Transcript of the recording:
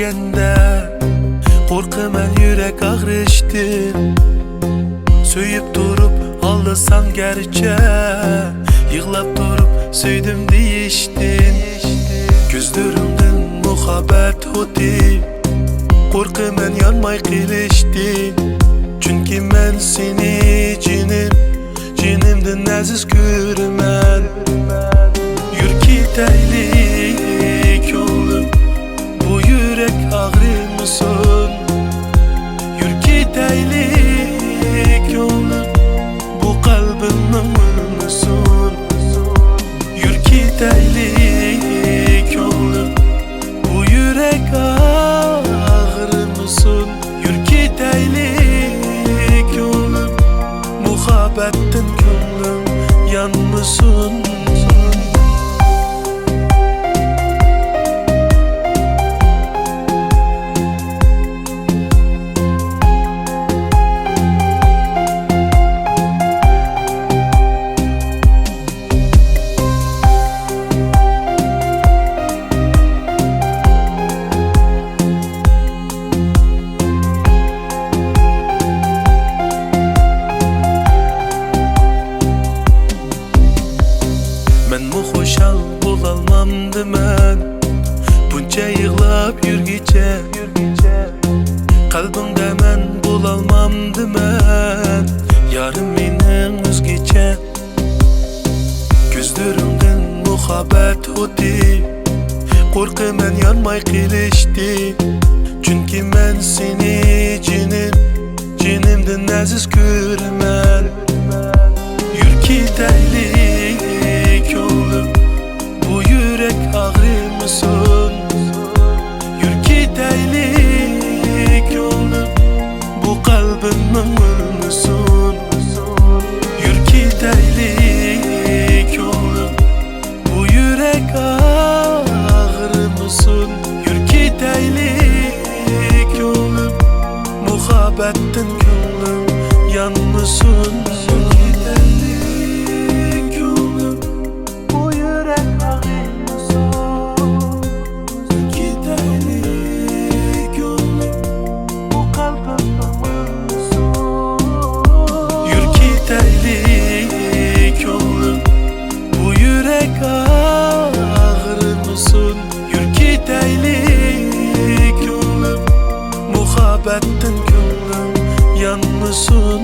degende korkumen yürek ağrıştı. Söyüp durup aldısan gerçe, yığlap durup söydüm deyiştin. Gözlerimden muhabbet oti, korkumen yanmay qilishdi. Çünkü men seni cinimden aziz görümen. Yür gitaylik oğlum, bu yürek ağrımasın. Yür gitaylik oğlum, bu kalbinin mırmasın. Yür gitaylik oğlum, bu yürek ağrımasın. Yür gitaylik oğlum, muhabbetin gönlüm yanmasın. Men mu xoşal bolalmamdı men, bunca yığlap yürgice. Kalbimde men bolalmamdı men, yarım menin özgece. Gözlerimden muhabbet oti, korkumen yanmay qilishdi. Çünkü men seni cinimden aziz görümen. Yür gitaylik oğlum, bu yürek ağrımasın. Yür gitaylik oğlum, bu kalbinin mırmasın. Yür gitaylik oğlum, bu yürek ağrımasın. Yür gitaylik oğlum, muhabbetin gönlüm yanmasın. Muhabbetin gönlüm yanmasın.